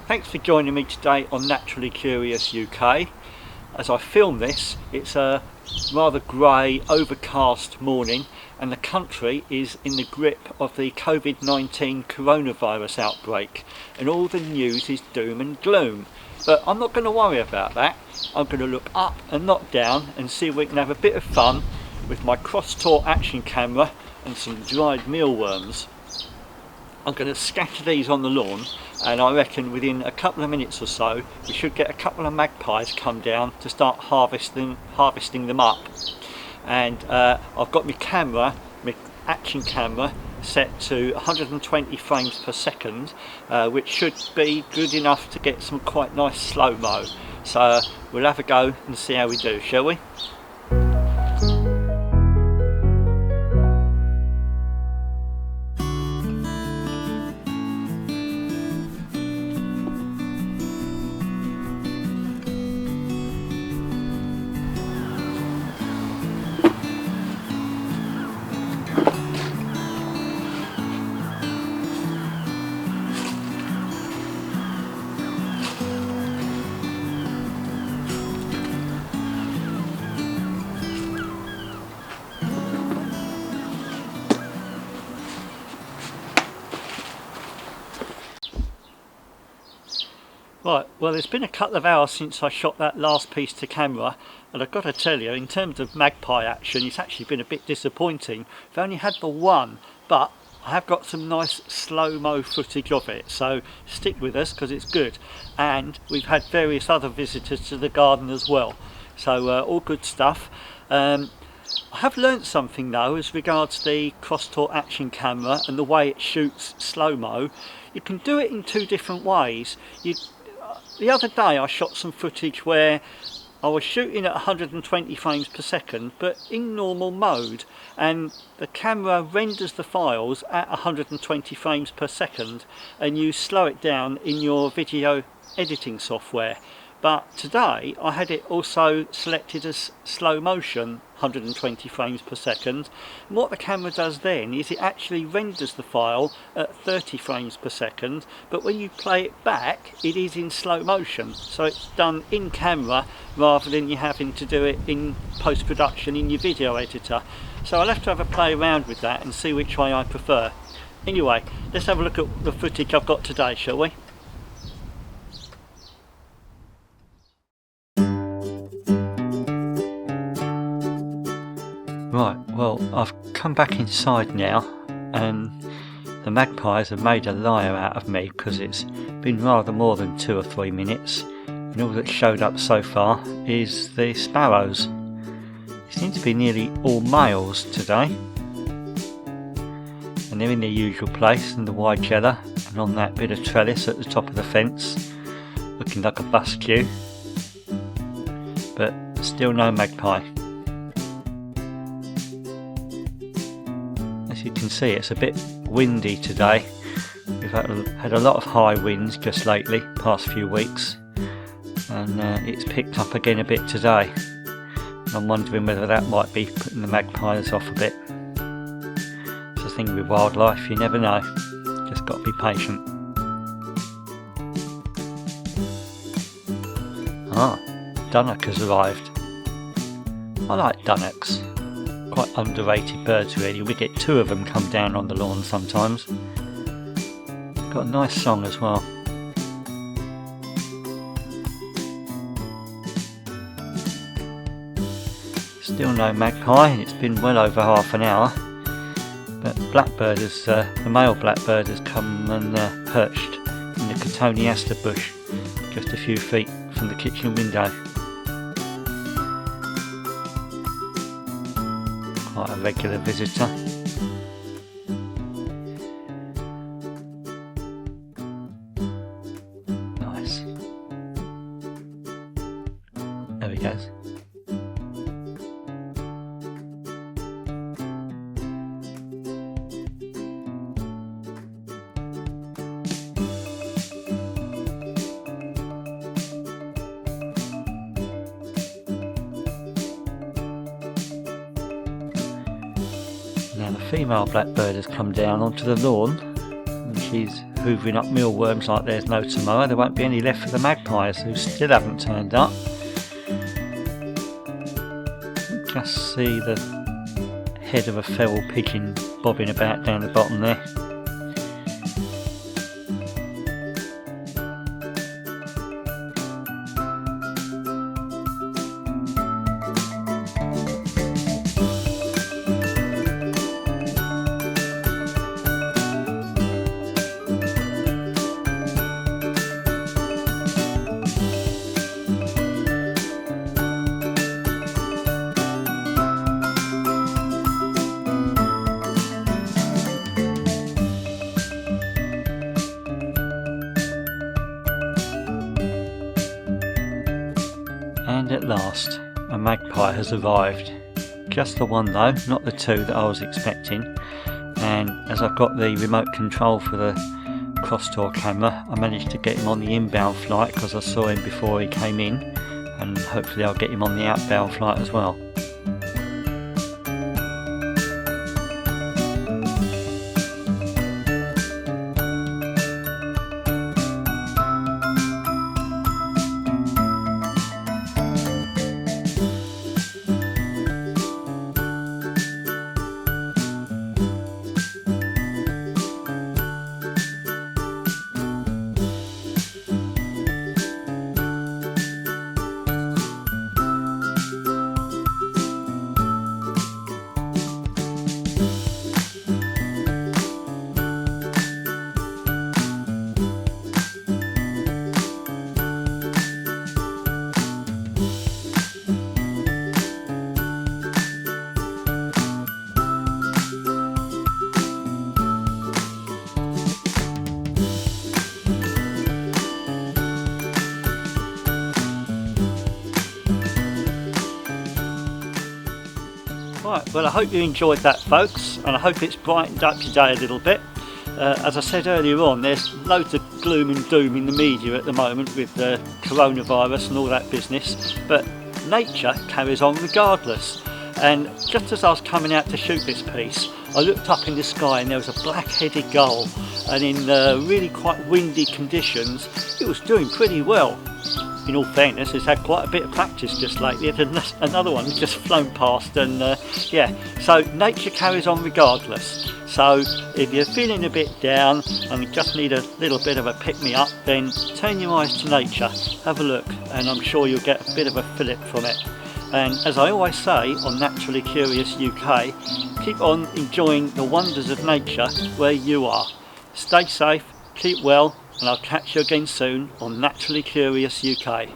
Thanks for joining me today on Naturally Curious UK. As I film this, it's a rather grey, overcast morning and the country is in the grip of the COVID-19 coronavirus outbreak and all the news is doom and gloom. But I'm not going to worry about that. I'm going to look up and not down and see if we can have a bit of fun with my cross-taut action camera and some dried mealworms. I'm going to scatter these on the lawn, and I reckon within a couple of minutes or so we should get a couple of magpies come down to start harvesting them up. And I've got my action camera set to 120 frames per second, which should be good enough to get some quite nice slow-mo. So we'll have a go and see how we do, shall we? Right, well it's been a couple of hours since I shot that last piece to camera, and I've got to tell you, in terms of magpie action, it's actually been a bit disappointing. I've only had the one, but I have got some nice slow-mo footage of it, so stick with us because it's good. And we've had various other visitors to the garden as well, so all good stuff. I have learnt something though as regards the cross-taut action camera and the way it shoots slow-mo. You can do it in two different ways. The other day I shot some footage where I was shooting at 120 frames per second but in normal mode, and the camera renders the files at 120 frames per second and you slow it down in your video editing software. But today I had it also selected as slow motion 120 frames per second, and what the camera does then is it actually renders the file at 30 frames per second, but when you play it back it is in slow motion, so it's done in camera rather than you having to do it in post-production in your video editor. So I'll have to have a play around with that and see which way I prefer. Anyway, let's have a look at the footage I've got today, shall we? Right, well I've come back inside now and the magpies have made a liar out of me because it's been rather more than 2 or 3 minutes and all that's showed up so far is the sparrows. They seem to be nearly all males today and they're in their usual place in the wide cheddar and on that bit of trellis at the top of the fence, looking like a bus queue, but still no magpie. As you can see, it's a bit windy today. We've had a lot of high winds just lately, past few weeks, and it's picked up again a bit today. I'm wondering whether that might be putting the magpies off a bit. It's the thing with wildlife, you never know, just got to be patient. Ah, Dunnock has arrived. I like Dunnocks. Quite underrated birds really. We get 2 of them come down on the lawn sometimes. Got a nice song as well. Still no magpie, and it's been well over half an hour. But blackbird has, the male blackbird has come and perched in the cotoneaster bush just a few feet from the kitchen window. Quite a regular visitor. Nice. There he goes. Now the female blackbird has come down onto the lawn and she's hoovering up mealworms like there's no tomorrow. There won't be any left for the magpies who still haven't turned up. Just see the head of a feral pigeon bobbing about down the bottom there. And at last, a magpie has arrived. Just the one though, not the two that I was expecting. And as I've got the remote control for the cross-tour camera, I managed to get him on the inbound flight because I saw him before he came in, and hopefully I'll get him on the outbound flight as well. Right, well I hope you enjoyed that folks, and I hope it's brightened up your day a little bit. As I said earlier on, there's loads of gloom and doom in the media at the moment with the coronavirus and all that business, but nature carries on regardless. And just as I was coming out to shoot this piece, I looked up in the sky and there was a black-headed gull, and in really quite windy conditions it was doing pretty well. In all fairness, it's had quite a bit of practice just lately. Another one just flown past, and yeah, so nature carries on regardless. So if you're feeling a bit down and you just need a little bit of a pick-me-up, then turn your eyes to nature, have a look, and I'm sure you'll get a bit of a fillip from it. And as I always say on Naturally Curious UK, keep on enjoying the wonders of nature where you are. Stay safe, keep well, and I'll catch you again soon on Naturally Curious UK.